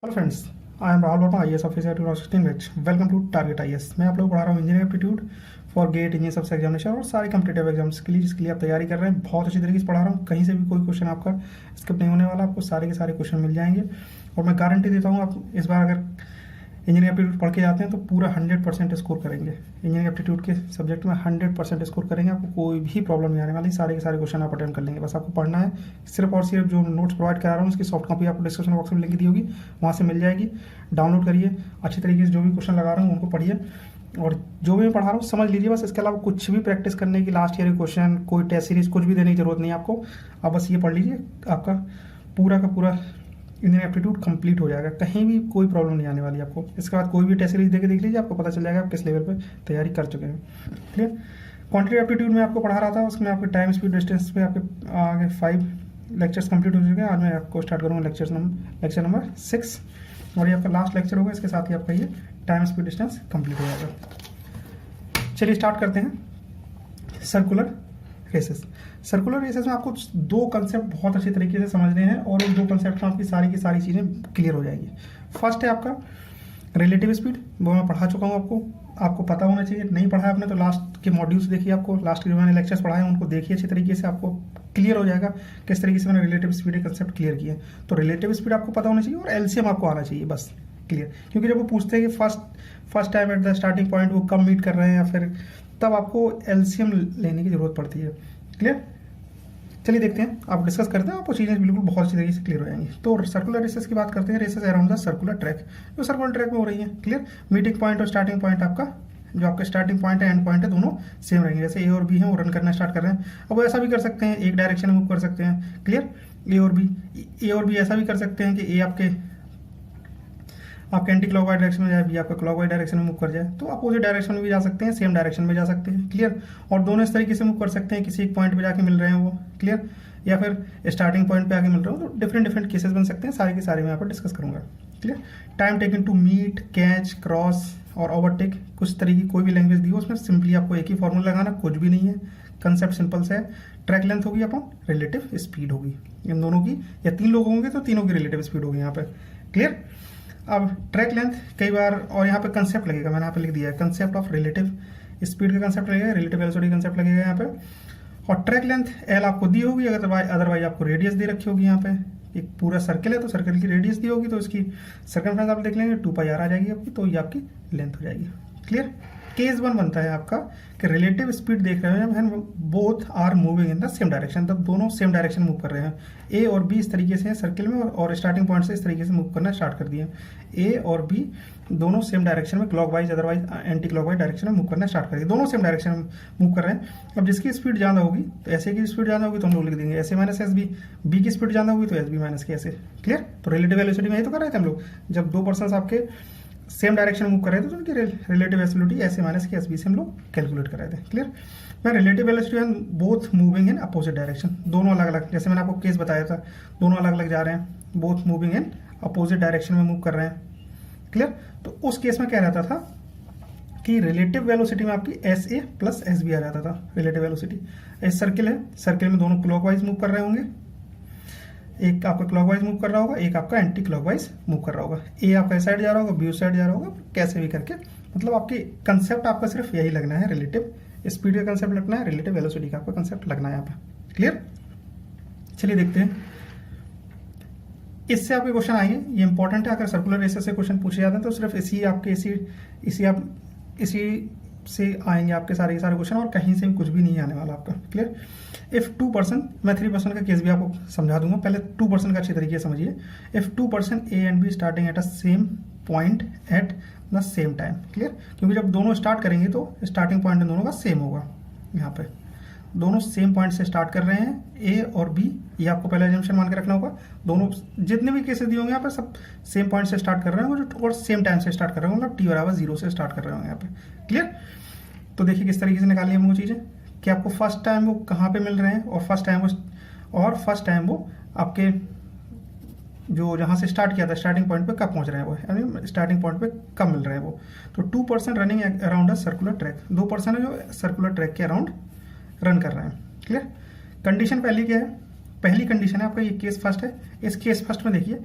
Hello friends, I am Rahul Verma, IAS officer 2016 batch. Welcome to target IAS। मैं आप लोग पढ़ा रहा हूँ engineering aptitude for GATE engineer सबसे एग्जामिनेशन और सारे कम्पिटेटिव एग्जाम्स के लिए जिसके लिए आप तैयारी कर रहे हैं। बहुत अच्छी तरीके से पढ़ा रहा हूँ, कहीं से भी कोई क्वेश्चन आपका स्किप नहीं होने वाला, आपको सारे के सारे क्वेश्चन मिल जाएंगे। और मैं गारंटी देता हूँ आप इस बार अगर इंजीनियरिंग एप्टीट्यूड पढ़ के जाते हैं तो पूरा 100% स्कोर करेंगे। इंजीनियरिंग एप्टीट्यूड के सब्जेक्ट में 100% स्कोर करेंगे, आपको कोई भी प्रॉब्लम नहीं आने वाली। सारे के सारे क्वेश्चन आप अटेम्प्ट कर लेंगे, बस आपको पढ़ना है। सिर्फ और सिर्फ जो नोट्स प्रोवाइड करा रहा हूँ उसकी सॉफ्ट कॉपी आपको डिस्क्रिप्शन बॉक्स में लिंक दी होगी, वहाँ से मिल जाएगी। डाउनलोड करिए, अच्छी तरीके से जो भी क्वेश्चन लगा रहा हूँ उनको पढ़िए और जो भी मैं पढ़ा रहा हूँ समझ लीजिए बस। इसके अलावा कुछ भी प्रैक्टिस करने की, लास्ट ईयर के क्वेश्चन, कोई टेस्ट सीरीज कुछ भी देने की जरूरत नहीं है आपको। आप बस ये पढ़ लीजिए, आपका पूरा का पूरा इंजीनियरिंग एप्टीट्यूड कंप्लीट हो जाएगा, कहीं भी कोई प्रॉब्लम नहीं आने वाली आपको। इसके बाद कोई भी टेस्ट सीरीज देख लीजिए, आपको पता चल जाएगा आप किस लेवल पे तैयारी कर चुके हैं। क्लियर। क्वांटिटेटिव एप्टीट्यूड में आपको पढ़ा रहा था, उसमें आपके टाइम स्पीड डिस्टेंस पे आपके आगे 5 लेक्चर्स कंप्लीट हो चुके हैं। आज मैं आपको स्टार्ट करूँगा लेक्चर नंबर 6 और ये आपका लास्ट लेक्चर होगा। इसके साथ ही आपका ये टाइम स्पीड डिस्टेंस कंप्लीट हो जाएगा। चलिए स्टार्ट करते हैं। Circular races. सर्कुलर रेसेस में आपको दो कंसेप्ट बहुत अच्छे तरीके से समझने हैं और उन दो कंसेप्ट में आपकी सारी की सारी चीज़ें क्लियर हो जाएगी। फर्स्ट है आपका रिलेटिव स्पीड, वो मैं पढ़ा चुका हूँ, आपको पता होना चाहिए। नहीं पढ़ा आपने तो लास्ट के मॉड्यूल्स देखिए, आपको लास्ट के जो मैंने लेक्चर्स पढ़ाए हैं उनको देखिए अच्छे तरीके से, आपको क्लियर हो जाएगा किस तरीके से मैंने रिलेटिव स्पीड के कंसेप्ट क्लियर किए। तो रिलेटिव स्पीड आपको पता होना चाहिए और LCM आपको आना चाहिए, बस क्लियर। क्योंकि जब वो पूछते हैं कि first time at the starting point वो कब मीट कर रहे हैं या फिर, तब आपको LCM लेने की जरूरत पड़ती है। क्लियर। चलिए देखते हैं, आप डिस्कस करते हैं, आपको चीज़ें बिल्कुल बहुत अच्छी तरीके से क्लियर हो जाएंगी। तो सर्कुलर रेसेस की बात करते हैं। Races around the circular track, जो सर्कुलर ट्रैक में हो रही है। क्लियर। मीटिंग पॉइंट और स्टार्टिंग पॉइंट, आपका जो आपका स्टार्टिंग पॉइंट है एंड पॉइंट है, दोनों सेम रहेंगे। जैसे A और B है वो रन करना स्टार्ट कर रहे हैं, अब वो ऐसा भी कर सकते हैं, एक डायरेक्शन में मूव कर सकते हैं। क्लियर। A और B ऐसा भी कर सकते हैं कि A आपके एंटी क्लॉकवाइज डायरेक्शन में जाए, B आपका क्लॉकवाइज डायरेक्शन में मूव कर जाए। तो अपोजिट डायरेक्शन में भी जा सकते हैं, सेम डायरेक्शन में जा सकते हैं। क्लियर। और दोनों इस तरीके से मूव कर सकते हैं, किसी एक पॉइंट पे जाके मिल रहे हैं वो। क्लियर। या फिर स्टार्टिंग पॉइंट पे आके मिल रहे हो, तो डिफरेंट केसेस बन सकते हैं। सारे के सारे मैं यहाँ पर डिस्कस करूंगा। Clear. Time taken to meet, catch, cross और ओवरटेक, कुछ तरीके कोई भी लैंग्वेज दी हो उसमें सिंपली आपको एक ही फॉर्मूला लगाना, कुछ भी नहीं है, कंसेप्ट सिंपल से है। ट्रैक लेंथ होगी अपन रिलेटिव स्पीड होगी, इन दोनों की, या 3 लोग होंगे तो तीनों की रिलेटिव स्पीड होगी यहाँ पे। क्लियर। अब ट्रैक लेंथ कई बार, और यहाँ पे कंसेप्ट लगेगा, मैंने यहाँ पे लिख दिया है कंसेप्ट ऑफ रिलेटिव स्पीड का कंसेप्ट लगेगा, रिलेटिव वेलोसिटी कंसेप्ट लगेगा यहाँ पे। और ट्रैक लेंथ L आपको दी होगी, अदरवाइज आपको रेडियस दे रखी होगी। यहाँ पे एक पूरा सर्कल है तो सर्कल की रेडियस दी होगी, तो इसकी सर्कमफ्रेंस आप देख लेंगे 2πr आ जाएगी आपकी, तो ये आपकी लेंथ हो जाएगी। क्लियर। केस 1 बनता है आपका कि रिलेटिव स्पीड देख रहे हो जब both are moving in the same direction, तब दोनों सेम डायरेक्शन मूव कर रहे हैं। A और B इस तरीके से सर्कल में और स्टार्टिंग पॉइंट से इस तरीके से मूव करना स्टार्ट कर दिए। A और B दोनों सेम डायरेक्शन में, clockwise otherwise anti clockwise direction में मूव करना स्टार्ट कर दिए। दोनों सेम डायरेक्शन में मूव कर रहे हैं। अब जिसकी स्पीड ज़्यादा होगी तो ऐसे की स्पीड ज़्यादा होगी तो हम लोग लिख देंगे ऐसे माइनस SB, B की स्पीड ज़्यादा होगी तो SB माइनस के ऐसे। क्लियर। तो रिलेटिव वेलोसिटी में यही तो कर रहे थे हम लोग, जब 2 पर्सन्स आपके सेम डायरेक्शन मूव कर रहे थे तो उनकी रिलेटिव वेलोसिटी ऐसे माइनस के SB से हम लोग कैलकुलेट कर रहे थे। क्लियर। मैं relative velocity and both moving in opposite direction, दोनों अलग अलग, जैसे मैंने आपको केस बताया था, दोनों अलग अलग जा रहे हैं, both moving in opposite direction में मूव कर रहे हैं। क्लियर। तो उस केस में क्या रहता था कि रिलेटिव वेलोसिटी में आपकी SA प्लस SB आ जाता था। रिलेटिव वेलोसिटी, इस सर्किल है, सर्किल में दोनों क्लॉकवाइज मूव कर रहे होंगे, एक आपका क्लॉकवाइज मूव कर रहा होगा, एक आपका एंटी क्लॉकवाइज मूव कर रहा होगा। A आपका इस साइड जा रहा होगा, B उस साइड जा रहा होगा, कैसे भी करके, मतलब आपकी कंसेप्ट आपका सिर्फ यही लगना है, रिलेटिव स्पीड का कंसेप्ट लगना है, रिलेटिव वेलोसिटी का आपका कंसेप्ट लगना है यहाँ पे। क्लियर। चलिए देखते हैं, इससे आपके क्वेश्चन आएंगे, ये इंपॉर्टेंट है। अगर सर्कुलर रेसेस से क्वेश्चन पूछे जाते हैं तो सिर्फ इसी से आएंगे आपके सारे के सारे क्वेश्चन, और कहीं से भी कुछ भी नहीं आने वाला आपका। क्लियर। इफ 2%, मैं 3% का केस भी आपको समझा दूंगा, पहले 2% का अच्छी तरीके से समझिए। If 2% A and B starting at a same point at the same time. Clear. क्योंकि जब दोनों स्टार्ट करेंगे तो स्टार्टिंग पॉइंट दोनों का सेम होगा। यहाँ पे दोनों सेम पॉइंट से स्टार्ट कर रहे हैं, A और B, ये आपको पहले एजम्पशन मान के रखना होगा। दोनों जितने भी केसेस दिए होंगे यहाँ पे सब सेम पॉइंट से स्टार्ट कर रहे होंगे और सेम टाइम से स्टार्ट कर रहे होंगे, मतलब T=0 से स्टार्ट कर रहे होंगे यहाँ पे। क्लियर। तो देखिए किस तरीके से निकालिए हम वो चीज़ें कि आपको फर्स्ट टाइम वो कहाँ पे मिल रहे हैं और फर्स्ट टाइम वो आपके जो जहाँ से स्टार्ट किया था स्टार्टिंग पॉइंट पे कब पहुँच रहे हैं वो, यानी स्टार्टिंग पॉइंट पे कब मिल रहे हैं वो। तो 2% running around a circular track, 2% है जो सर्कुलर ट्रैक के अराउंड रन कर रहे हैं। क्लियर। कंडीशन पहली क्या है, पहली कंडीशन है आपका, ये केस फर्स्ट है, इस केस फर्स्ट में देखिए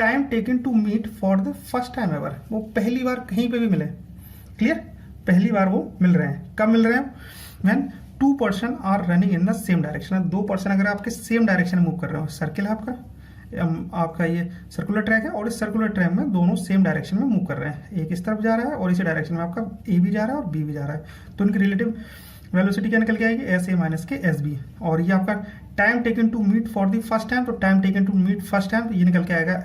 time taken to meet for the first time ever, वो पहली बार कहीं पे भी मिले, क्लियर, पहली बार वो मिल रहे हैं। कब मिल रहे हैं? When 2 person are running in the same direction, 2 person अगर आपके सेम डायरेक्शन में मूव कर रहे हो, सर्किल है आपका ये सर्कुलर ट्रैक है और इस सर्कुलर ट्रैक में दोनों सेम डायरेक्शन में मूव कर रहे हैं, एक इस तरफ जा रहा है और इसी डायरेक्शन में आपका ए भी जा रहा है और बी भी जा रहा है, तो उनकी रिलेटिव वेलोसिटी क्या निकल के आएगी? एस ए माइनस के एस बी। और ये आपका time taken to meet for the first time, तो time taken to meet first time ये निकल के आएगा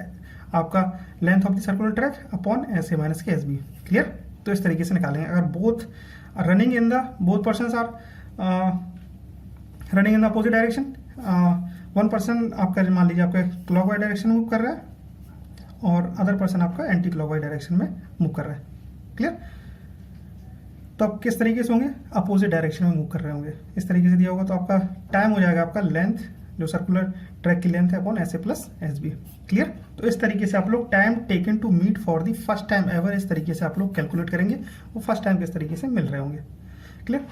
आपका length of the circular track upon S A minus के एस बी, क्लियर। तो इस तरीके से निकालेंगे। अगर both running in the both person are running in the opposite direction, one person आपका मान लीजिए आपका क्लॉकवाइज डायरेक्शन में मूव कर रहा है और अदर पर्सन आपका एंटी क्लॉकवाइज डायरेक्शन में मूव कर रहा है, क्लियर। तो आप किस तरीके से होंगे? अपोजिट डायरेक्शन में मूव कर रहे होंगे। इस तरीके से दिया होगा तो आपका टाइम हो जाएगा आपका लेंथ, जो सर्कुलर ट्रैक की लेंथ है upon S A plus S B, clear. तो इस तरीके से आप लोग time taken to meet for the first time ever, इस तरीके से आप लोग कैलकुलेट करेंगे, वो फर्स्ट टाइम किस तरीके से मिल रहे होंगे, क्लियर।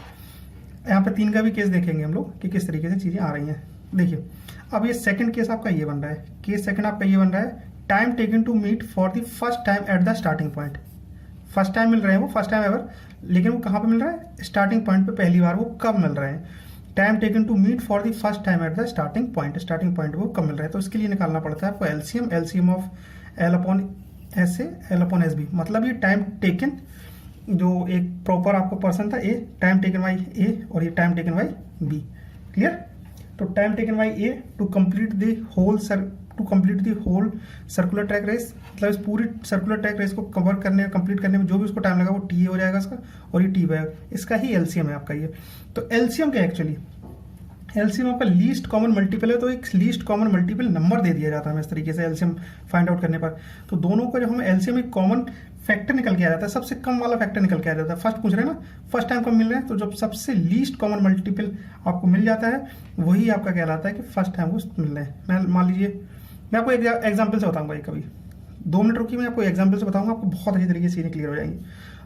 यहाँ पे 3 का भी केस देखेंगे हम लोग कि किस तरीके से चीजें आ रही हैं। देखिए अब ये सेकंड केस आपका ये बन रहा है, केस सेकंड आपका ये बन रहा है, time taken to meet for the first time at the starting point. First time मिल रहे हैं वो, फर्स्ट टाइम एवर, लेकिन वो कहाँ पे मिल रहा है? स्टार्टिंग पॉइंट पे पहली बार। वो कब मिल रहे हैं? Time taken to meet for the first time at the starting point, starting point वो कब मिल रहा है? तो इसके लिए निकालना पड़ता है आपको LCM, LCM of L upon S A, L upon S B. मतलब ये टाइम टेकन जो एक प्रॉपर आपको पर्सन था A, time taken by A और ये time taken by B, clear. तो time taken by A to complete the whole circular track race, मतलब इस पूरी सर्कुलर ट्रैक रेस को कवर करने कंप्लीट करने में जो भी उसको टाइम लगा वो टी ए हो जाएगा इसका, और ये टी बाय इसका ही एलसीएम है आपका ये। तो एलसीएम क्या है एक्चुअली? एलसीएम आपका लीस्ट कॉमन मल्टीपल है, तो एक लीस्ट कॉमन मल्टीपल नंबर दे दिया जाता है इस तरीके से एलसीएम फाइंड आउट करने पर। तो दोनों का जब हम एलसीएम एक कॉमन फैक्टर निकल के आ जाता है, सबसे कम वाला फैक्टर निकल के आ जाता है। फर्स्ट पूछ रहे हैं ना, फर्स्ट टाइम कब मिल रहे हैं, तो जब सबसे लीस्ट कॉमन मल्टीपल आपको मिल जाता है वही आपका कहलाता है कि फर्स्ट टाइम वो मिल रहे हैं। मैं मान लीजिए मैं आपको एग्जाम्पल से बताऊंगा, कभी 2 मिनट रुकी, मैं आपको एग्जाम्पल से बताऊंगा, आपको बहुत अच्छी तरीके से चीजें क्लियर हो जाएंगी।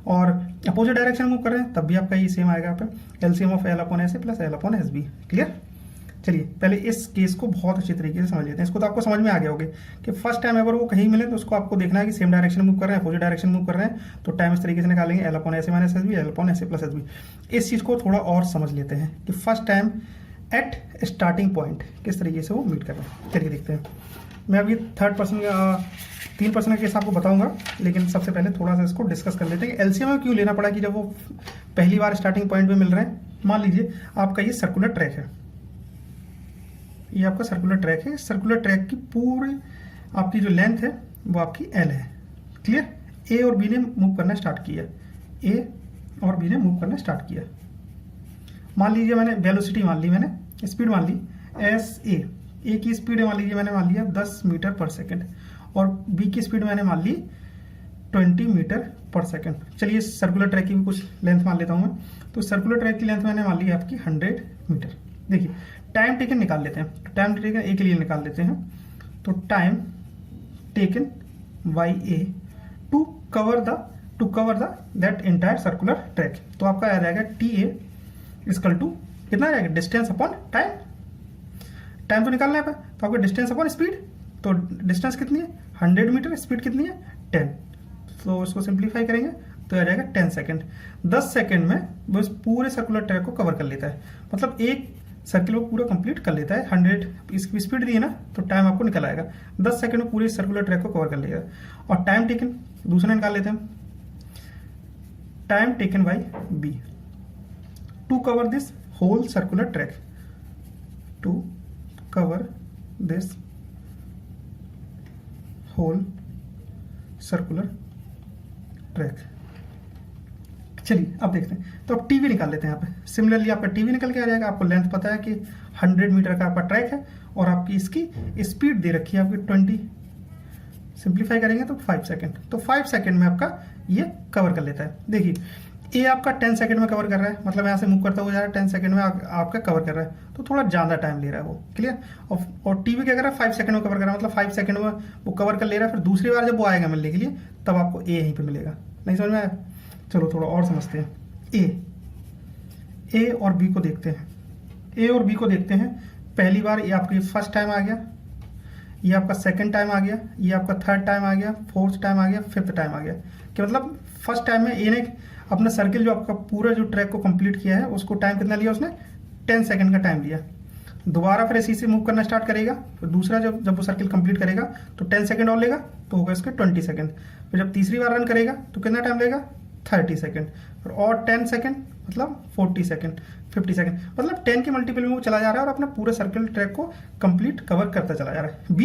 और अपोजिट डायरेक्शन मूव कर रहे हैं तब भी आपका ये सेम आएगा, आप LCM of L upon S A plus L upon S B, clear. चलिए पहले इस केस को बहुत अच्छी तरीके से समझ लेते हैं। इसको तो आपको समझ में आ गया होगा कि फर्स्ट टाइम अगर वो कहीं मिले तो उसको आपको देखना है कि सेम डायरेक्शन मूव कर रहे हैं, अपोजिट डायरेक्शन मूव कर रहे हैं, तो टाइम इस तरीके से निकालेंगे L upon S A minus S B, L upon S A plus S B. इस चीज को थोड़ा और समझ लेते हैं कि first time at starting point किस तरीके से वो मीट कर रहे हैं। चलिए देखते हैं। मैं अभी 3 पर्सन का केस आपको बताऊंगा, लेकिन सबसे पहले थोड़ा सा इसको डिस्कस कर लेते हैं कि एलसीएम में क्यों लेना पड़ा कि जब वो पहली बार स्टार्टिंग पॉइंट पे मिल रहे हैं। मान लीजिए आपका ये सर्कुलर ट्रैक है, ये आपका सर्कुलर ट्रैक है, सर्कुलर ट्रैक की पूरी आपकी जो लेंथ है वो आपकी एल है, क्लियर। ए और बी ने मूव करना स्टार्ट किया, ए और बी ने मूव करना स्टार्ट किया। मान लीजिए मैंने वेलोसिटी मान ली, मैंने स्पीड मान ली एस ए की स्पीड मान लीजिए मैंने मान लिया 10 मीटर पर सेकंड और बी की स्पीड मैंने मान ली 20 मीटर पर सेकंड। चलिए सर्कुलर ट्रैक की भी कुछ लेंथ मान लेता हूं मैं। तो सर्कुलर ट्रैक की लेंथ मैंने मान ली आपकी 100 मीटर। देखिए टाइम टेकन निकाल लेते हैं, तो टाइम टेकन ए के लिए निकाल लेते हैं। तो time taken by A to cover the that entire circular track, तो आपका आ जाएगा टी ए इक्वल टू कितना आ जाएगा? Distance upon time. टाइम तो निकालना है, तो आपका डिस्टेंस अपॉन स्पीड, तो डिस्टेंस कितनी है 100 मीटर, स्पीड कितनी है 10। तो इसको सिंप्लीफाई करेंगे तो आ जाएगा 10 सेकंड। 10 सेकंड में वो इस पूरे सर्कुलर ट्रैक को कवर कर लेता है, मतलब एक सर्किल वो पूरा कंप्लीट कर लेता है। 100 इसकी स्पीड दी है ना, तो टाइम आपको निकल आएगा 10 सेकंड में पूरे सर्कुलर ट्रैक को कवर कर लेगा। और टाइम टेकन दूसरा निकाल लेते हैं, time taken by B to cover this whole circular track, to cover this whole circular track. चलिए अब देखते हैं, तो अब टीवी निकाल लेते हैं यहाँ पे। सिमिलरली आपका टीवी निकल के आ जाएगा, आपको लेंथ पता है कि 100 मीटर का आपका ट्रैक है और आपकी इसकी स्पीड दे रखी है आपकी 20, सिंप्लीफाई करेंगे तो 5 सेकंड। तो 5 सेकंड में आपका ये कवर कर लेता है। देखिए ए आपका 10 सेकंड में कवर कर रहा है, मतलब यहाँ से मूव करता हुआ जा रहा है 10 सेकंड में आपका कवर कर रहा है, तो थोड़ा ज़्यादा टाइम ले रहा है वो, क्लियर। और टीवी क्या कर रहा है 5 सेकंड में कवर कर रहा है, मतलब 5 सेकंड में वो कवर कर ले रहा है। फिर दूसरी बार जब वो आएगा मिलने के लिए तब आपको ए यहीं पे मिलेगा। नहीं समझ में आया? चलो थोड़ा और समझते हैं। ए और बी को देखते हैं, ए और बी को देखते हैं। पहली बार ये आपकी फर्स्ट टाइम आ गया, ये आपका सेकंड टाइम आ गया, ये आपका थर्ड टाइम आ गया, फोर्थ टाइम आ गया, फिफ्थ टाइम आ गया। कि मतलब फर्स्ट टाइम में ये ने अपना सर्किल जो आपका पूरा जो ट्रैक को कंप्लीट किया है उसको टाइम कितना लिया उसने, 10 सेकंड का टाइम लिया। दोबारा फिर इसी से मूव करना स्टार्ट करेगा, फिर दूसरा जब वो सर्किल कंप्लीट करेगा तो 10 सेकंड और लेगा, तो होगा इसके 20 सेकंड। फिर जब तीसरी बार रन करेगा तो कितना टाइम लेगा, 30 सेकंड, फिर और 10 सेकंड मतलब 40 सेकंड, 50 सेकंड, मतलब 10 के मल्टीपल में वो चला जा रहा है और अपना पूरा सर्कुलर ट्रैक को कंप्लीट कवर करता चला जा रहा है।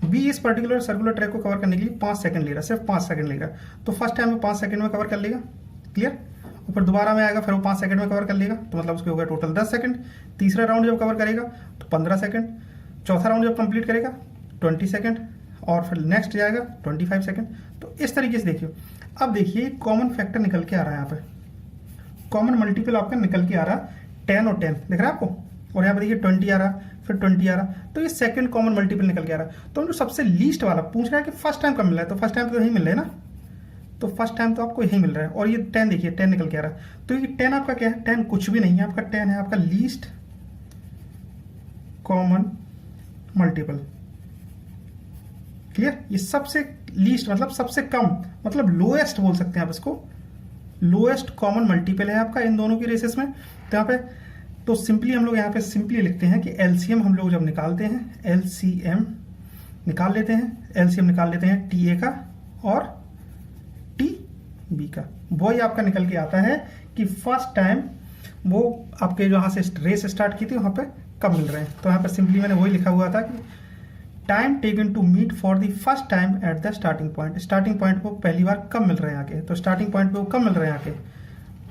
बी इस पर्टिकुलर सर्कुलर ट्रैक को कवर करने के लिए 5 सेकंड ले रहा है, सिर्फ 5 सेकंड ले रहा है। तो फर्स्ट टाइम में 5 सेकंड में कवर कर लेगा, क्लियर। और फिर दोबारा में आएगा, फिर वो 5 सेकंड में कवर कर लेगा, तो मतलब उसके हो गया टोटल 10 सेकंड। तीसरा राउंड जब कवर करेगा तो 15 सेकंड। चौथा राउंड जब कंप्लीट करेगा 20 सेकंड, और फिर नेक्स्ट जाएगा 25 सेकंड। तो इस तरीके से देखिए। अब देखिए कॉमन फैक्टर निकल के आ रहा है, यहाँ पे कॉमन मल्टीपल आपका निकल के आ रहा है 10 और 10, दिख रहा है आपको। और यहाँ पे देखिए 20 आ रहा, फिर 20 आ रहा, तो ये सेकंड कॉमन मल्टीपल निकल के आ रहा है। तो जो सबसे लीस्ट वाला पूछ रहा है कि फर्स्ट टाइम कब मिल रहा है, तो फर्स्ट टाइम तो यही मिल रहा है ना, तो फर्स्ट टाइम तो आपको यही मिल रहा है। और ये 10 देखिए 10 निकल के आ रहा है। तो ये 10 आपका क्या है, 10 कुछ भी नहीं है आपका, 10 है आपका लीस्ट कॉमन मल्टीपल, क्लियर। ये सबसे लीस्ट मतलब सबसे कम, मतलब लोएस्ट बोल सकते हैं आप इसको, लोएस्ट कॉमन मल्टीपल है आपका इन दोनों की रेसेस में। तो यहाँ पे तो सिंपली हम लोग यहाँ पे सिंपली लिखते हैं कि एलसीएम हम लोग जब निकालते हैं, एलसीएम निकाल लेते हैं टी ए का और टी बी का। वही आपका निकल के आता है कि फर्स्ट टाइम वो आपके जहाँ से रेस स्टार्ट की थी वहाँ पे कब मिल रहे हैं। तो यहाँ पे सिंपली मैंने वही लिखा हुआ था कि time taken to meet for the first time at the starting point. Starting point को पहली बार कब मिल रहे हैं आके, तो स्टार्टिंग पॉइंट पे वो कब मिल रहे हैं आके।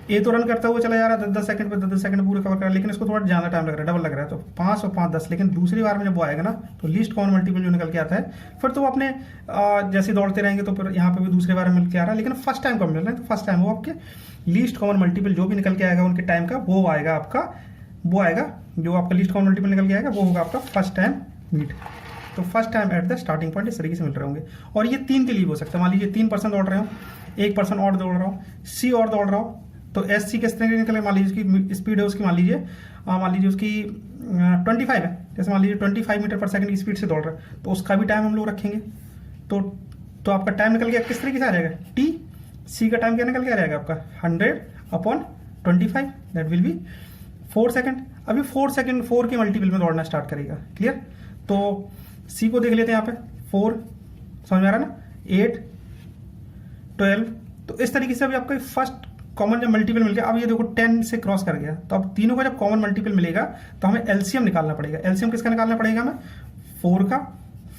ए तो रन करता हुआ चला जा रहा है 10-10 सेकंड पे, 10-10 सेकंड पूरे कवर कर रहा है, लेकिन इसको थोड़ा ज़्यादा टाइम लग रहा है, डबल लग रहा है, तो 5 और 5 10। लेकिन दूसरी बार में जब वो आएगा ना तो लीस्ट कॉमन मल्टीपल जो निकल के आता है, फिर तो वो अपने जैसे दौड़ते रहेंगे तो फिर यहाँ पे भी दूसरी बार में मिल के आ रहा है। लेकिन फर्स्ट टाइम कब मिल रहा है, तो फर्स्ट टाइम वो आपके लीस्ट कॉमन मल्टीपल जो भी निकल के आएगा उनके टाइम का, वो आएगा आपका, वो आएगा जो आपका लीस्ट कॉमन मल्टीपल निकल के आएगा वो होगा आपका फर्स्ट टाइम मीट। तो first time at the starting point इस तरीके से मिल रहे होंगे। और ये 3 के लिए हो सकता है, मान लीजिए 3% दौड़ रहे हो, 1% और दौड़ रहा हूँ, सी और दौड़ रहा हूँ, तो एस सी किस तरह के निकले, मान लीजिए उसकी स्पीड है उसकी, मान लीजिए उसकी 25 है, जैसे मान लीजिए 25 मीटर पर सेकंड की स्पीड से दौड़ रहा है, तो उसका भी टाइम हम लोग रखेंगे। तो आपका टाइम निकल गया किस तरीके से आ जाएगा, टी सी का टाइम क्या निकल के आ जाएगा आपका 100/25, दैट विल बी 4 सेकंड। अभी 4 सेकंड 4 के मल्टीपल में दौड़ना स्टार्ट करेगा, क्लियर। तो सी को देख लेते हैं यहाँ पे, 4 समझ में आ रहा है ना, 8 12। तो इस तरीके से अभी आपका फर्स्ट कॉमन जब मल्टीपल मिल गया, अब ये देखो 10 से क्रॉस कर गया, तो अब तीनों का जब कॉमन मल्टीपल मिलेगा तो हमें एलसीएम निकालना पड़ेगा। एलसीएम किसका निकालना पड़ेगा हमें, 4 का,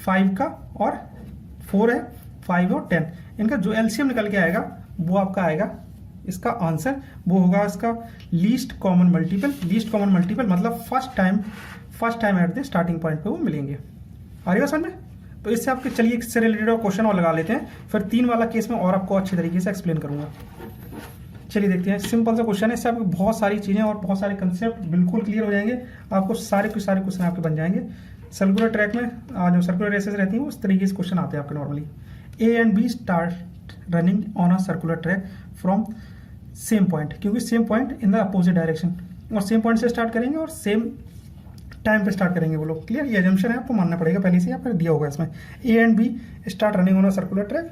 5 का, और 4 है 5 और 10, इनका जो एलसीएम निकल के आएगा वो आपका आएगा इसका आंसर, वो होगा इसका least common multiple. Least common multiple मतलब first time at the starting point पे वो मिलेंगे। आ रही है समझ में। तो इससे आपके चलिए इससे रिलेटेड क्वेश्चन और लगा लेते हैं, फिर 3 वाला केस में और आपको अच्छी तरीके से एक्सप्लेन करूंगा। चलिए देखते हैं, सिंपल सा क्वेश्चन है, इससे आपको बहुत सारी चीज़ें और बहुत सारे कंसेप्ट बिल्कुल क्लियर हो जाएंगे, आपको सारे क्वेश्चन आपके बन जाएंगे। सर्कुलर ट्रैक में जो सर्कुलर रेसेस रहती हैं उस तरीके से क्वेश्चन आते हैं आपके normally. A and B start running on a circular track from same point, क्योंकि same point in the opposite direction, और सेम पॉइंट से स्टार्ट करेंगे और सेम टाइम पे स्टार्ट करेंगे वो लोग, क्लियर। ये एजम्पशन है, आपको मानना पड़ेगा, पहले से आपको दिया होगा इसमें। A and B start running on a circular track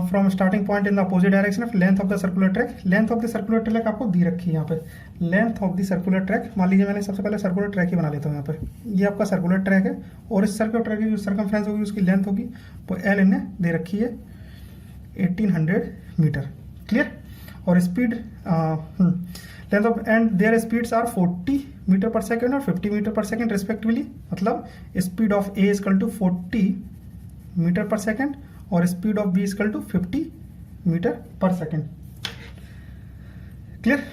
from starting point in the opposite direction of length of the circular track. Length of the circular track आपको दी रखी है यहाँ पे, length of the circular track. मान लीजिए मैंने सबसे पहले सर्कुलर ट्रैक ही बना लेता हूँ यहाँ पे, ये आपका सर्कुलर ट्रैक है, और इस सर्कुलर ट्रैक की जो सर्कमफ्रेंस होगी उसकी लेंथ होगी वो एल इन्हें दे रखी है 1800 मीटर, क्लियर। और speed length of and their speeds are 40 metre per second और 50 मीटर पर सेकेंड रिस्पेक्टिवली, मतलब speed of A equal to 40 metre per second और speed of B equal to 50 metre per second, clear.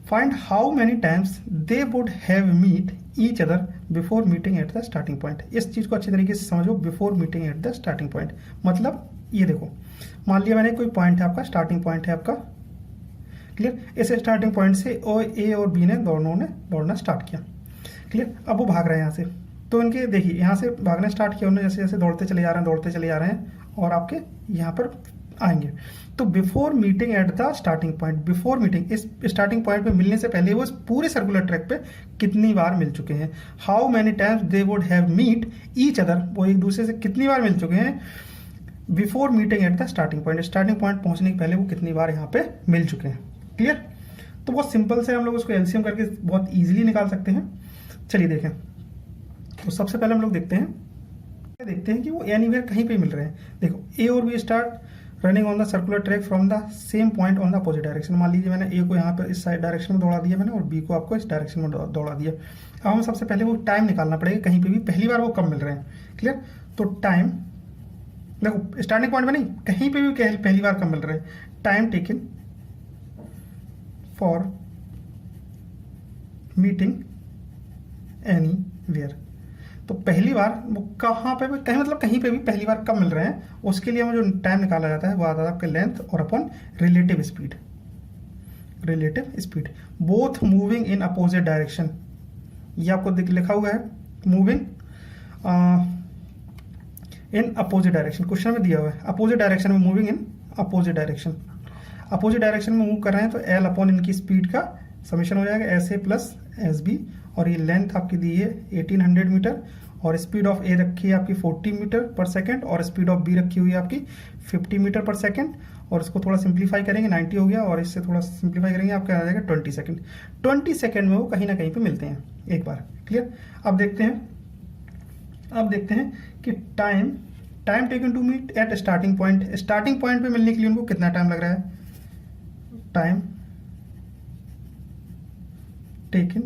Find how many times they would have meet each other before meeting at the starting point. इस चीज को अच्छी तरीके से समझो, before meeting at the starting point मतलब ये देखो, मान लिया मैंने कोई पॉइंट है आपका, स्टार्टिंग पॉइंट है आपका, क्लियर। इस स्टार्टिंग पॉइंट से ए और बी ने दोनों ने दौड़ना स्टार्ट किया, क्लियर। अब वो भाग रहे हैं यहाँ से, तो इनके देखिए यहाँ से भागना स्टार्ट किया उन्होंने, जैसे जैसे दौड़ते चले जा रहे हैं, और आपके यहाँ पर आएंगे। तो before meeting at the starting point, before meeting, इस स्टार्टिंग पॉइंट पे मिलने से पहले वो इस पूरे सर्कुलर ट्रैक पे कितनी बार मिल चुके हैं। How many times they would have meet each other, वो एक दूसरे से कितनी बार मिल चुके हैं before meeting at the starting point, starting point पहुंचने के पहले वो कितनी बार यहाँ पे मिल चुके हैं। क्लियर। तो बहुत सिंपल से हम लोग उसको एलसीएम करके बहुत ईजिली निकाल सकते हैं। चलिए देखें। तो सबसे पहले हम लोग देखते हैं कि वो एनीवेयर कहीं पे मिल रहे हैं। देखो, ए और B start running on the circular track from the same point on the opposite direction. मान लीजिए मैंने ए को यहाँ पर इस साइड डायरेक्शन में दौड़ा दिया मैंने, और बी को आपको इस डायरेक्शन में दौड़ा दिया। अब हमें सबसे पहले वो टाइम निकालना पड़ेगा, कहीं पे भी पहली बार वो कब मिल रहे हैं। क्लियर। तो टाइम, देखो स्टार्टिंग पॉइंट में नहीं, कहीं पे भी पहली बार कब मिल रहे हैं। Time taken for meeting anywhere. तो पहली बार वो कहाँ पे भी, कहीं मतलब कहीं पे भी पहली बार कब मिल रहे हैं, उसके लिए हमें जो टाइम निकाला जाता है वो आता है आपके लेंथ और upon relative speed. Relative speed both moving in opposite direction, ये आपको लिखा हुआ है moving in opposite direction, question में दिया हुआ है अपोजिट डायरेक्शन में, moving in opposite direction. Opposite direction में मूव कर रहे हैं तो एल अपॉन इनकी स्पीड का समीशन हो जाएगा S A plus S B, और ये लेंथ आपकी दी है 1800 मीटर, और स्पीड ऑफ ए रखी है आपकी 40 मीटर पर सेकंड, और स्पीड ऑफ बी रखी हुई है आपकी 50 मीटर पर सेकंड। और इसको थोड़ा सिंप्लीफाई करेंगे 90 हो गया, और इससे थोड़ा सिंप्लीफाई करेंगे आपका आ जाएगा 20 सेकंड। 20 सेकंड में वो कहीं ना कहीं पे मिलते हैं एक बार। क्लियर। अब देखते हैं कि time taken to meet at starting point, starting point पे मिलने के लिए उनको कितना टाइम लग रहा है। Time taken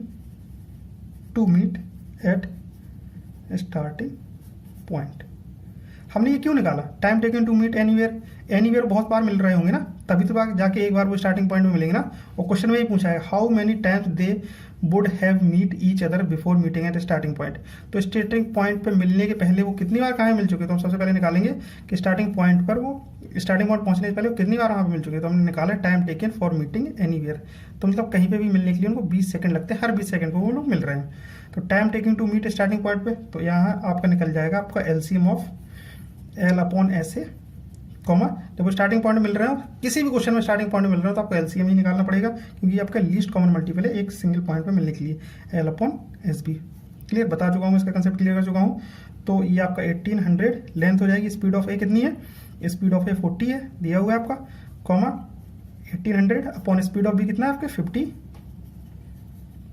to meet at starting point. हमने ये क्यों निकाला, time taken to meet anywhere, anywhere बहुत बार मिल रहे होंगे ना, तभी तो जाके एक बार वो स्टार्टिंग पॉइंट में मिलेंगे ना। और क्वेश्चन में ही पूछा है how many times they would have meet each other before meeting at starting point. तो स्टार्टिंग पॉइंट पे मिलने के पहले वो कितनी बार कहाँ मिल चुके, तो हम सबसे पहले निकालेंगे कि स्टार्टिंग पॉइंट पर वो स्टार्टिंग पॉइंट पहुंचने से पहले वो कितनी बार वहाँ पे मिल चुके। तो हमने निकाला time taken for meeting anywhere, तो मतलब कहीं पे भी मिलने के लिए उनको 20 सेकंड लगते हैं, हर 20 सेकंड पे वो लोग मिल रहे हैं। तो time taking to meet starting point पे, तो यहाँ आपका निकल जाएगा आपका LCM of L upon S A, comma जब वो स्टार्टिंग पॉइंट मिल रहे हो, किसी भी क्वेश्चन में स्टार्टिंग पॉइंट मिल रहा हो तो आपको एलसीएम ही निकालना पड़ेगा, क्योंकि ये आपका लीस्ट कॉमन मल्टीपल है एक सिंगल पॉइंट पे मिलने के लिए, L upon S B. Clear, बता चुका हूँ, इसका कंसेप्ट क्लियर कर चुका हूँ। तो ये आपका 1800 लेंथ हो जाएगी, स्पीड ऑफ ए कितनी है, स्पीड ऑफ ए 40 है दिया हुआ है आपका, comma 1800 upon speed of B कितना है आपके 50।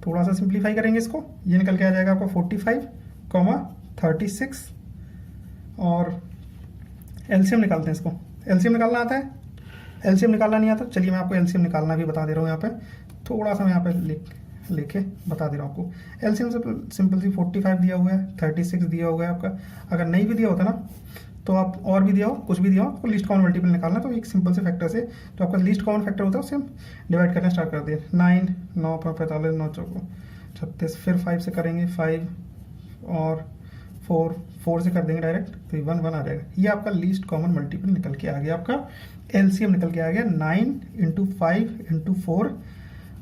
थोड़ा सा सिंप्लीफाई करेंगे इसको, ये निकल के आ जाएगा आपका 45, कॉमा 36, और एलसीएम निकालते हैं इसको। एलसीएम निकालना आता है, एलसीएम निकालना नहीं आता, चलिए मैं आपको एलसीएम निकालना भी बता दे रहा हूँ। यहाँ पे थोड़ा सा मैं यहाँ पे लेके बता दे रहा हूँ आपको। एलसीएम सिंपल सी 45 दिया हुआ है, 36 दिया हुआ है आपका। अगर नहीं भी दिया होता ना तो आप और भी दिया हो, कुछ भी दिया हो, आपको लीस्ट कॉमन मल्टीपल निकालना, तो एक सिंपल से फैक्टर से जो आपका लीस्ट कॉमन फैक्टर होता है उससे हम डिवाइड करना स्टार्ट कर दिए। 9 9 45 9 36, फिर 5 से करेंगे 5 और 4 से कर देंगे डायरेक्ट, तो 1 1 आ जाएगा। ये आपका लीस्ट कॉमन मल्टीपल निकल के आ गया, आपका एलसीएम निकल के आ गया 9 × 5 × 4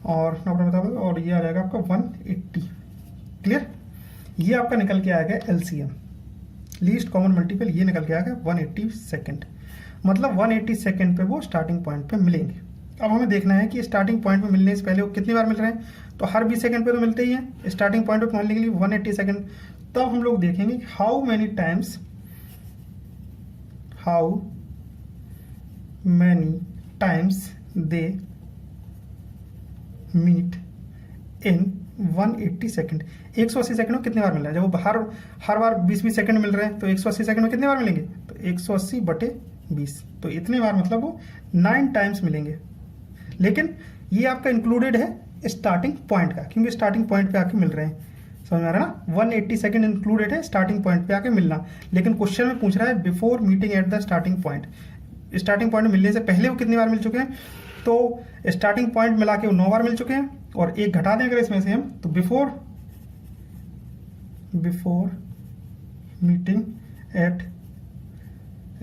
और 9 और ये आ जाएगा आपका 180। क्लियर, ये आपका निकल के आ गया एलसीएम, लीस्ट कॉमन मल्टीपल ये निकल के आ गया 180 सेकेंड। मतलब 180 सेकेंड पे वो स्टार्टिंग पॉइंट पे मिलेंगे। अब हमें देखना है कि स्टार्टिंग पॉइंट पे मिलने से पहले वो कितनी बार मिल रहे हैं, तो हर 20 सेकंड पे तो मिलते ही हैं। स्टार्टिंग पॉइंट पे पहुंचने के लिए 180 सेकंड, तब हम लोग देखेंगे how many times they meet in 180 second. 180 second में कितने बार मिल रहा है, जब हर बार 20-20 सेकंड मिल रहे हैं तो 180 सेकंड में कितने बार मिलेंगे, तो 180/20, तो इतने बार मतलब वो 9 टाइम्स मिलेंगे। लेकिन ये आपका इंक्लूडेड है स्टार्टिंग पॉइंट का, क्योंकि स्टार्टिंग पॉइंट पे आके मिल रहे हैं, समझ में आ रहा है ना। 180 सेकंड इंक्लूडेड है स्टार्टिंग पॉइंट पे आके मिलना, लेकिन क्वेश्चन में पूछ रहा है before meeting at the starting point. Starting point मिलने से पहले वो कितनी बार मिल चुके हैं, तो स्टार्टिंग पॉइंट मिला के वो 9 बार मिल चुके हैं, और एक घटा दें अगर इसमें से हम, तो before meeting at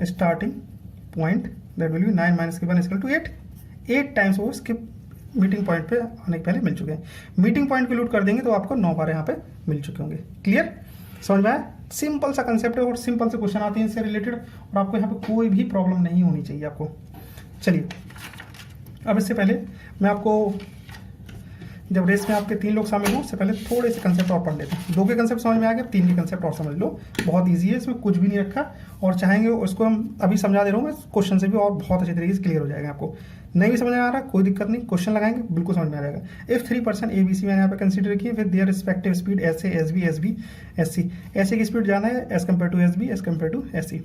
starting point that will be 9 - 1 = 8 times वो इसके मीटिंग पॉइंट पे आने के पहले मिल चुके हैं। मीटिंग पॉइंट को लूट कर देंगे तो आपको 9 बार यहाँ पे मिल चुके होंगे। क्लियर, समझ में आया। सिंपल सा कंसेप्ट है और सिंपल से क्वेश्चन आते हैं इससे रिलेटेड, और आपको यहाँ पे कोई भी प्रॉब्लम नहीं होनी चाहिए आपको। चलिए, अब इससे पहले मैं आपको, जब रेस में आपके 3 लोग शामिल हों उससे पहले थोड़े से कंसेप्ट और पढ़ लेते हैं। 2 के कंसेप्ट समझ में आ गया, 3 के कंसेप्ट और समझ लो, बहुत ईजी है, इसमें कुछ भी नहीं रखा, और चाहेंगे उसको हम अभी समझा दे रहा हूँ मैं क्वेश्चन से भी, और बहुत अच्छे तरीके से क्लियर हो जाएगा आपको। नहीं भी समझ में आ रहा कोई दिक्कत नहीं, क्वेश्चन लगाएंगे बिल्कुल समझ में आ जाएगा। इफ 3 पर्सन ABC मैंने यहाँ पे कंसिडर किए with their respective speed SA SB SB SC, S A की स्पीड जाना है as compare to SB as compare to SC,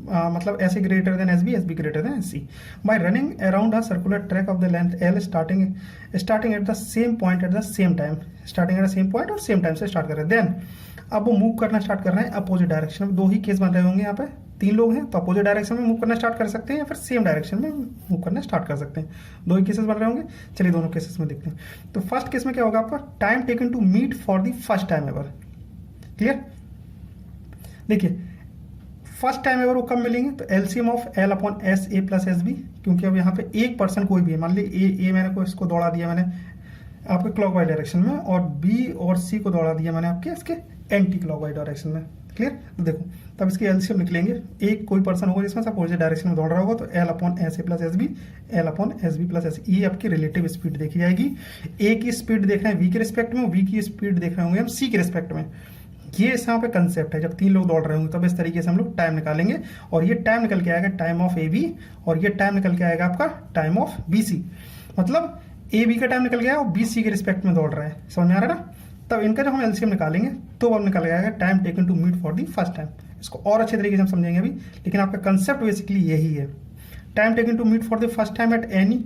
मतलब S A greater than SB SB greater than SC, by running around a circular track of the length L starting at the same point at the same time, starting at the same point और same time से start कर रहे हैं। Then अब वो move करना start कर रहे हैं अपोजिट डायरेक्शन में। 2 ही केस बन रहे होंगे यहाँ पे, 3 लोग हैं तो अपोजिट डायरेक्शन में मूव करना स्टार्ट कर सकते हैं या फिर सेम डायरेक्शन में मूव करना स्टार्ट कर सकते हैं। 2 ही केसेस बन रहे होंगे। चलिए दोनों केसेस में देखते हैं। तो फर्स्ट केस में क्या होगा आपका, time taken to meet for the first time ever. Clear, देखिए फर्स्ट टाइम एवर वो कब मिलेंगे, तो LCM of L upon S A plus SB, क्योंकि अब यहाँ पे एक पर्सन कोई भी है, मान ली A मैंने को इसको दौड़ा दिया मैंने आपके क्लॉकवाइज डायरेक्शन में, और B और C को दौड़ा दिया मैंने आपके इसके एंटी क्लॉकवाइज डायरेक्शन में। क्लियर, तो देखो तब इसके एलसीएम निकलेंगे, एक कोई पर्सन होगा जिसमें अपोजिट डायरेक्शन में दौड़ रहा होगा, तो L upon S A plus SB, L upon SB plus SC, ये आपकी रिलेटिव स्पीड देखी जाएगी। A की स्पीड देख रहे हैं V के रिस्पेक्ट में, V की स्पीड देख रहे होंगे हम C के रिस्पेक्ट में। ये यहाँ पे कंसेप्ट है, जब 3 लोग दौड़ रहे होंगे तब इस तरीके से हम लोग टाइम निकालेंगे, और ये टाइम निकल के आएगा टाइम ऑफ AB, और ये टाइम निकल के आएगा आपका टाइम ऑफ BC, मतलब AB का टाइम निकल गया और BC के रिस्पेक्ट में दौड़ रहा है, समझ में आ रहा है ना। तब इनका जब हम एलसीएम निकालेंगे तो अब निकल जाएगा time taken to meet for the first time. इसको और अच्छे तरीके से हम समझेंगे अभी, लेकिन आपका कंसेप्ट बेसिकली यही है। Time taken to meet for the first time at any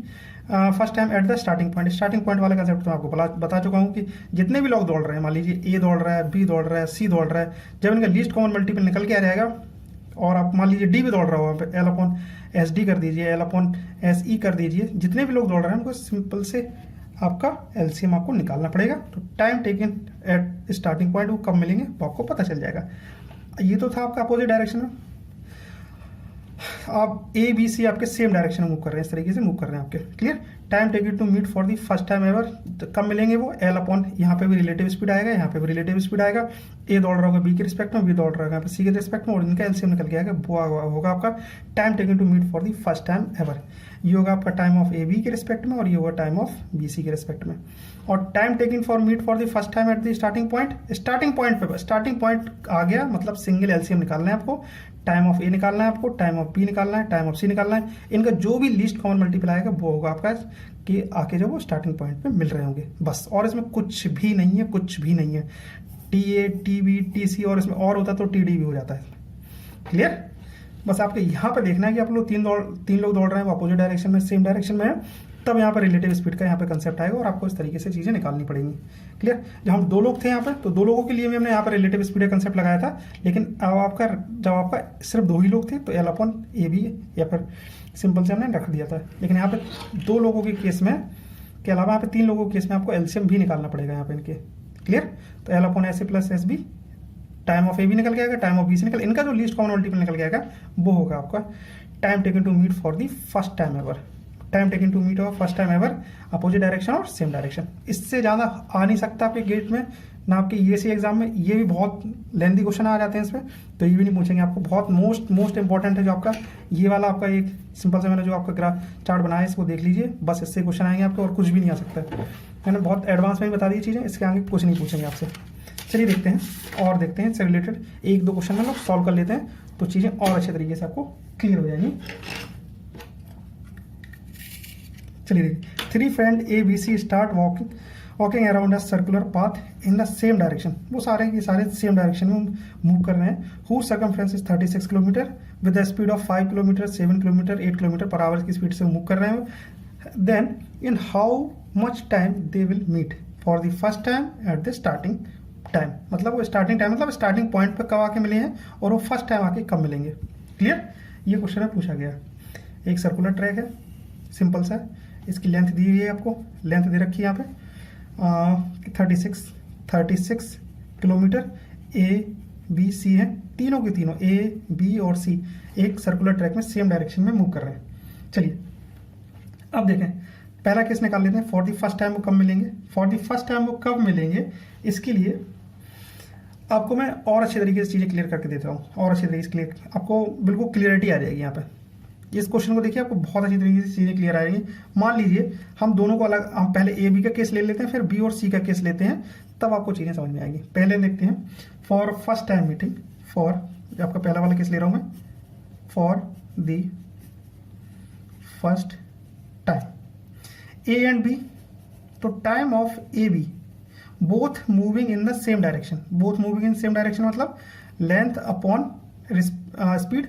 first time at the starting point. Starting point वाला कंसेप्ट तो आपको बता चुका हूँ कि जितने भी लोग दौड़ रहे हैं, मान लीजिए A दौड़ रहा है, B दौड़ रहा है, C दौड़ रहा है, जब इनका लीस्ट कॉमन मल्टीपल निकल के आ जाएगा, और आप मान लीजिए D भी दौड़ रहा हो, L अपॉन SD कर दीजिए, L अपॉन SE कर दीजिए, जितने भी लोग दौड़ रहे हैं उनको सिंपल से आपका एलसीएम आपको निकालना पड़ेगा। तो time taken at starting point वो कब मिलेंगे वो आपको पता चल जाएगा। ये तो था आपका अपोजिट डायरेक्शन में, आप ABC आपके सेम डायरेक्शन में मूव कर रहे हैं, इस तरीके से मूव कर रहे हैं आपके। Clear, time taken to meet for the first time ever, कब मिलेंगे वो, L अपॉन, यहाँ पे भी रिलेटिव स्पीड आएगा, यहाँ पे भी रिलेटिव स्पीड आएगा, A दौड़ रहा होगा B के रिस्पेक्ट में, B दौड़ रहा होगा यहाँ पे C के रिस्पेक्ट में, और इनका एलसीएम निकल के आएगा, वो होगा आपका time taken to meet for the first time ever. ये होगा आपका टाइम ऑफ AB के रिस्पेक्ट में, और ये होगा टाइम ऑफ BC के रिस्पेक्ट में। और time taking for meet for the first time at the starting point, starting point पे, स्टार्टिंग पॉइंट आ गया मतलब सिंगल एलसीएम निकालना है आपको, टाइम ऑफ A निकालना है आपको, टाइम ऑफ B निकालना है, टाइम ऑफ C निकालना है। इनका जो भी लीस्ट कॉमन मल्टीपल आएगा वो होगा आपका कि आके जो वो स्टार्टिंग पॉइंट पे मिल रहे होंगे, बस। और इसमें कुछ भी नहीं है, कुछ भी नहीं है। TA TB TC, और इसमें और होता तो TD भी हो जाता है। क्लियर, बस आपको यहाँ पे देखना है कि आप लोग तीन लोग दौड़ रहे हैं, वो अपोजिट डायरेक्शन में, सेम डायरेक्शन में है, तब यहाँ पर रिलेटिव स्पीड का यहाँ पे कंसेप्ट आएगा, और आपको इस तरीके से चीज़ें निकालनी पड़ेंगी। क्लियर, जब हम 2 लोग थे यहाँ पे, तो 2 लोगों के लिए भी हमने यहाँ पर रिलेटिव स्पीड का कंसेप्ट लगाया था, लेकिन अब जब आपका सिर्फ 2 ही लोग थे तो L अपॉन AB या फिर सिंपल से हमने रख दिया था। लेकिन यहाँ पे 2 लोगों के केस में के अलावा यहाँ पे 3 लोगों के केस में आपको एलसीएम भी निकालना पड़ेगा यहाँ पे इनके। क्लियर, तो L upon SA plus SB, time of AB निकल के आएगा, टाइम ऑफ BC निकल, इनका जो लीस्ट कॉमन मल्टीपल निकल के आएगा वो होगा आपका time taken to meet for the first time ever. Time taken to meet first time ever, opposite direction और सेम डायरेक्शन। इससे ज़्यादा आ नहीं सकता आपके गेट में ना, आपके EAC एग्जाम में। ये भी बहुत लेंथी क्वेश्चन आ जाते हैं इसमें, तो ये भी नहीं पूछेंगे आपको। बहुत मोस्ट इंपॉर्टेंट है जो आपका ये वाला, आपका एक सिंपल से मैंने जो आपका ग्राफ चार्ट बनाया है इसको देख लीजिए, बस इससे क्वेश्चन आएंगे आपको, और कुछ भी नहीं आ सकता है। मैंने बहुत एडवांस में ही बता दी चीज़ें, इसके आगे कुछ नहीं पूछेंगे आपसे। चलिए देखते हैं और देखते हैं इससे रिलेटेड 1-2 क्वेश्चन में लोग सॉल्व कर लेते हैं, तो चीज़ें और अच्छे तरीके से आपको क्लियर हो जाएंगी। चलिए देखिए, 3 friend ABC start walking around a circular path in the same direction. वो सारे के सारे सेम डायरेक्शन में मूव कर रहे हैं। Who circumference is 36 kilometre with the speed of 5 kilometre 7 kilometre 8 kilometre per hour की स्पीड से मूव कर रहे हैं। Then in how much time they will meet for the first time at the starting time, मतलब वो starting time मतलब starting point पर कब आके मिले हैं, और वो फर्स्ट टाइम आके कब मिलेंगे। क्लियर, ये क्वेश्चन है पूछा गया। एक सर्कुलर ट्रैक है, सिंपल सा, इसकी लेंथ दी हुई है आपको, लेंथ दे रखी है यहाँ पे 36 किलोमीटर। ABC है, तीनों के तीनों A B और C एक सर्कुलर ट्रैक में सेम डायरेक्शन में मूव कर रहे हैं। चलिए अब देखें, पहला केस निकाल लेते हैं। फॉर द फर्स्ट टाइम वो कब मिलेंगे, फॉर द फर्स्ट टाइम वो कब मिलेंगे, इसके लिए आपको मैं और अच्छे तरीके से चीज़ें क्लियर करके देता हूँ, और अच्छे तरीके से क्लियर, आपको बिल्कुल क्लियरिटी आ जाएगी यहाँ पे। इस क्वेश्चन को देखिए, आपको बहुत अच्छी तरीके से चीज़ें क्लियर आ जाएंगी। मान लीजिए हम दोनों को अलग, हम पहले ए बी का केस ले लेते हैं, फिर बी और सी का केस लेते हैं, तब आपको चीज़ें समझ में आएगी। पहले देखते हैं for first time meeting, for, आपका पहला वाला केस ले रहा हूँ मैं, for the first time A and B, तो time of A B both moving in the same direction, both moving in same direction मतलब length upon speed,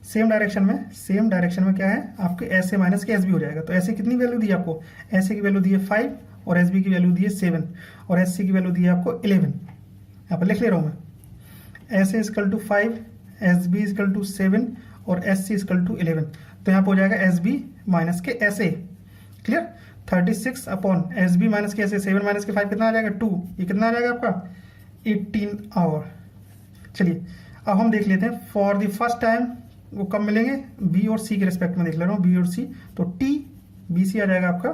same direction में क्या है आपके एस ए माइनस के एस बी हो जाएगा। तो ऐसे कितनी वैल्यू दी है आपको, एस ए की वैल्यू दी है 5 और एस बी की वैल्यू दी है 7 और एस सी की वैल्यू दी है आपको 11। यहाँ पर लिख ले रहा हूँ मैं, S A equal to 5, S B equal to 7 और एस सी इजकल टू 11। तो यहाँ पर हो जाएगा एस बी माइनस के S A, clear. 36 upon S B minus के एस ए, 7 माइनस के 5 कितना आ जाएगा 2, ये कितना आ जाएगा आपका 18 आवर। चलिए अब हम देख लेते हैं फॉर द फर्स्ट टाइम वो कब मिलेंगे, बी और सी के रिस्पेक्ट में देख ले रहा हूँ, बी और सी, तो टी बी सी आ जाएगा आपका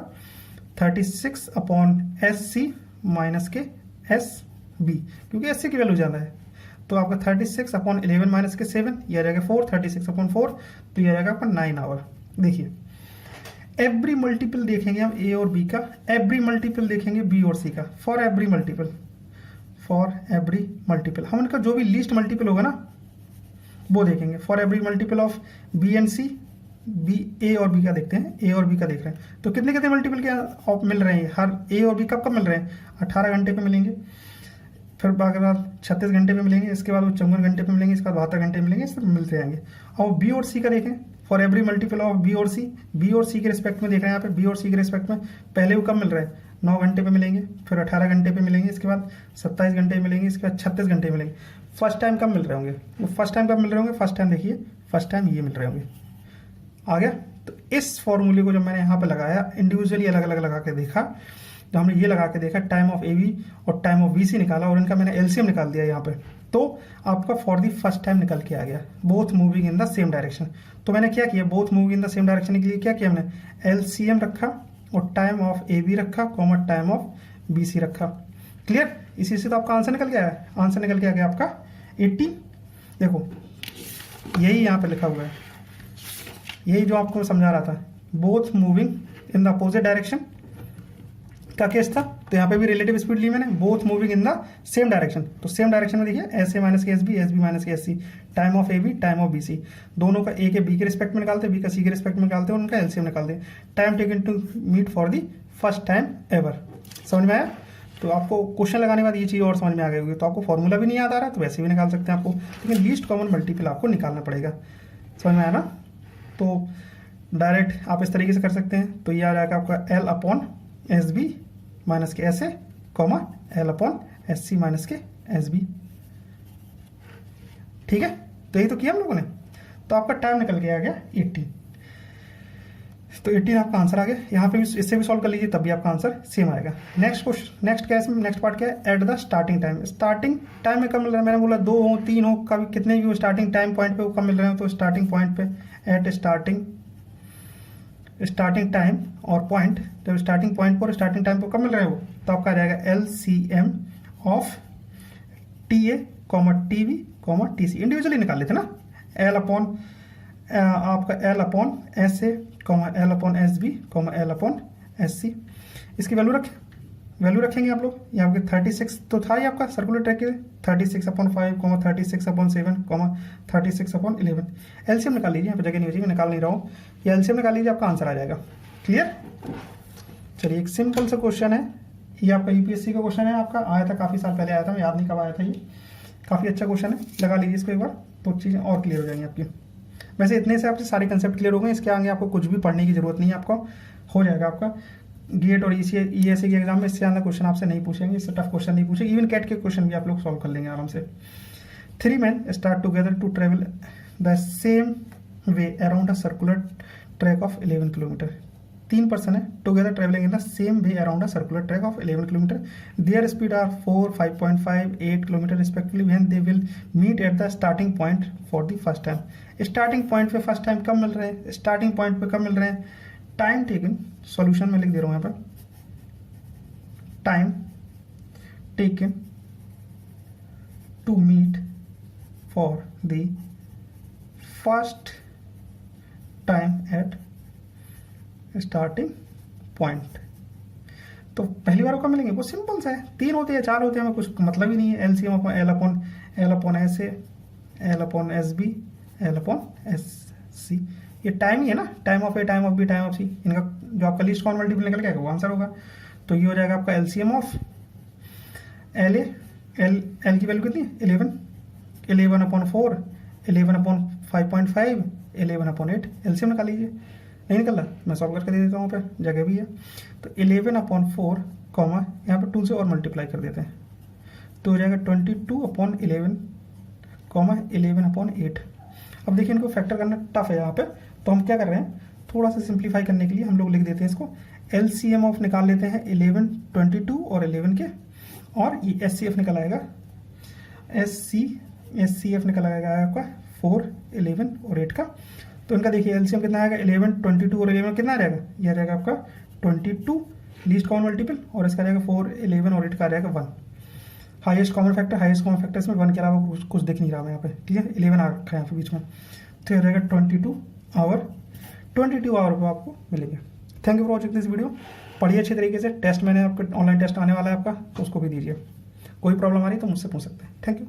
36 अपॉन एस सी माइनस के एस बी, क्योंकि एस सी की वैल्यू ज़्यादा है। तो आपका 36 अपॉन 11 माइनस के 7, ये आ जाएगा 4, 36 अपॉन 4, तो ये आ जाएगा आपका 9 आवर। देखिए एवरी मल्टीपल देखेंगे हम ए और बी का, एवरी मल्टीपल देखेंगे बी और सी का, for every multiple, for every multiple हम इनका जो भी लीस्ट मल्टीपल होगा ना वो देखेंगे। For every multiple of B and C, B A और बी का देखते हैं, ए और बी का देख रहे हैं, तो कितने कितने मल्टीपल के मिल रहे हैं, हर ए और बी कब कब मिल रहे हैं, 18 घंटे पे मिलेंगे, फिर बाद 36 घंटे पे मिलेंगे, इसके बाद वो 54 घंटे पे मिलेंगे, इसके बाद 72 घंटे मिलेंगे, इस तरह मिलते रहेंगे। और बी और सी का देखें, for every multiple of B और सी, बी और सी के रिस्पेक्ट में देख रहे हैं यहाँ पे, बी और सी के रिस्पेक्ट में पहले वो कब मिल रहे हैं 9 घंटे पे मिलेंगे, फिर 18 घंटे पे मिलेंगे, इसके बाद 27 घंटे मिलेंगे, इसके बाद 36 घंटे मिलेंगे। फर्स्ट टाइम कब मिल रहे होंगे, वो फर्स्ट टाइम कब मिल रहे होंगे, फर्स्ट टाइम देखिए, फर्स्ट टाइम ये मिल रहे होंगे। आ गया। तो इस फॉर्मूले को जब मैंने यहाँ पे लगाया, इंडिविजुअली अलग अलग लगा के देखा, तो हमने ये लगा के देखा टाइम ऑफ ए बी और टाइम ऑफ बी सी निकाला और इनका मैंने एलसीएम निकाल दिया यहाँ पे, तो आपका फॉर दी फर्स्ट टाइम निकल के आ गया, both moving in the same direction. तो मैंने क्या किया, both moving in the same direction के लिए क्या किया, हमने एलसीएम रखा और टाइम ऑफ ए बी रखा, comma time of B C रखा। क्लियर। इसी से तो आपका आंसर निकल गया है, आंसर निकल के आ गया आपका 80। देखो यही यहाँ पे लिखा हुआ है, यही जो आपको समझा रहा था, both moving in the opposite direction का केस था। तो यहाँ पे भी रिलेटिव स्पीड ली मैंने, both moving in the same direction. तो सेम डायरेक्शन में देखिए एस ए माइनस के एस बी माइनस के S C, time of A B, time of B C, दोनों का ए के बी के रिस्पेक्ट में निकालते, बी का सी के रिस्पेक्ट में निकालते और उनका एलसीएम निकालते। Time taken to meet for the first time ever. समझ में आया। तो आपको क्वेश्चन लगाने के बाद ये चीज़ और समझ में आ गई होगी। तो आपको फॉर्मूला भी नहीं याद आ रहा तो वैसे भी निकाल सकते हैं आपको, लेकिन लीस्ट कॉमन मल्टीपल आपको निकालना पड़ेगा। समझ में आया ना। तो डायरेक्ट आप इस तरीके से कर सकते हैं। तो ये आ जाएगा आपका L upon S B minus के S A, comma L upon S C minus के एस बी। ठीक है। तो यही तो किया हम लोगों ने। तो आपका टाइम निकल के आ गया 18। तो 18 आपका आंसर आ गया। यहाँ पे भी इससे भी सॉल्व कर लीजिए, तब भी आपका आंसर सेम आएगा। नेक्स्ट क्वेश्चन, नेक्स्ट क्या है, नेक्स्ट पार्ट क्या है, eight the starting time. Starting time में कब मिल रहा है, मैंने बोला 2 हो 3 हो, कभी कितने भी हो, स्टार्टिंग टाइम पॉइंट पे वो कब मिल रहे हो। तो स्टार्टिंग पॉइंट पे एट स्टार्टिंग टाइम और पॉइंट, जब स्टार्टिंग पॉइंट पर स्टार्टिंग टाइम पर कब मिल रहे हो, तो आपका आ जाएगा LCM of TA, T B, T C. Individually निकाल लेते ना, एल अपॉन आपका L upon S A, L upon S B, L upon S C. इसकी वैल्यू रखेंगे आप लोग। यहाँ पे 36 तो था ही आपका सर्कुलर ट्रैक के, 36 अपॉन 5, 36 अपॉन 7, 36 अपॉन 11। एलसीएम निकाल लीजिए, यहाँ पे जगह नहीं हो, मैं निकाल नहीं रहा हूँ, ये एलसीएम निकाल लीजिए, आपका आंसर आ जाएगा। क्लियर। चलिए एक सिंपल सा क्वेश्चन है, ये आपका यूपीएससी का क्वेश्चन है, आपका आया था काफ़ी साल पहले आया था, याद नहीं कब आया था। ये काफ़ी अच्छा क्वेश्चन है, लगा लीजिए इसको एक बार, तो चीज़ें और क्लियर हो जाएंगी आपकी। वैसे इतने से आपसे सारे कंसेप्ट क्लियर हो गए, इसके आगे आपको कुछ भी पढ़ने की जरूरत नहीं है, आपको हो जाएगा। आपका गेट और ईएससी के एग्जाम में इससे ज़्यादा क्वेश्चन आपसे नहीं पूछेंगे, इससे टफ क्वेश्चन नहीं पूछेंगे, इवन कैट के क्वेश्चन भी आप लोग सॉल्व कर लेंगे आराम से। 3 men start together to travel the same way around a circular track of 11 kilometre. 3 person है together travelling in the same way around a circular track of 11 kilometre. Their speed are 4, 5.5, 8 kilometre respectively when they will meet at the starting point for the first time. Starting point पे first time कब मिल रहे हैं, starting point पे कब मिल रहे हैं, टाइम टेकन, सॉल्यूशन में लिख दे रहा हूं यहाँ पर, time taken to meet for the first time at starting point. तो पहली बार कब मिलेंगे, वो सिंपल सा है, 3 होते हैं 4 होते हैं, हमें कुछ मतलब ही नहीं है। LCM upon L upon S A, L upon S B, L upon S C. ये टाइम ही है ना, time of A, time of B, time of C, इनका जो आपका लीस्ट कॉमन मल्टीपल निकल के आएगा वो आंसर होगा। तो ये हो जाएगा आपका LCM of L A, L की वैल्यू कितनी है 11, 11 अपॉन 4, 11 अपॉन 5.5, 11 अपॉन 8, एलसीएम निकाल लीजिए। नहीं निकल रहा, मैं सॉल्व करके दे देता हूँ, पे जगह भी है। तो 11 अपॉन 4 कॉमा यहाँ पर 2 से और मल्टीप्लाई कर देते हैं, तो हो जाएगा 22 अपॉन 11 कॉमा 11 अपॉन 8। अब देखिए इनको फैक्टर करना टफ है यहाँ पे, तो हम क्या कर रहे हैं, थोड़ा सा सिंप्लीफाई करने के लिए हम लोग लिख देते हैं इसको एलसीएम ऑफ निकाल लेते हैं 11, 22 और 11 के, और ये एचसीएफ निकल आएगा, एचसीएफ निकल आएगा आपका 4, 11 और 8 का। तो इनका देखिए एलसीएम कितना आएगा, 11, 22 और 11 कितना आ जाएगा, यह आ जाएगा आपका 22 लीस्ट कॉमन मल्टीपल, और इसका आ जाएगा 4, 11 और 8 का आ जाएगा 1। हाईएस्ट कॉमन फैक्टर इसमें 1 के अलावा कुछ दिख नहीं रहा है यहाँ पे, ठीक है, 11 आ रखा है यहाँ पे बीच में, तो यह रहेगा 22 आवर आपको मिलेंगे। Thank you for watching this video. पढ़िए अच्छे तरीके से, टेस्ट मैंने आपको ऑनलाइन टेस्ट आने वाला है आपका, तो उसको भी दीजिए। कोई प्रॉब्लम आ रही है तो मुझसे पूछ सकते हैं। Thank you.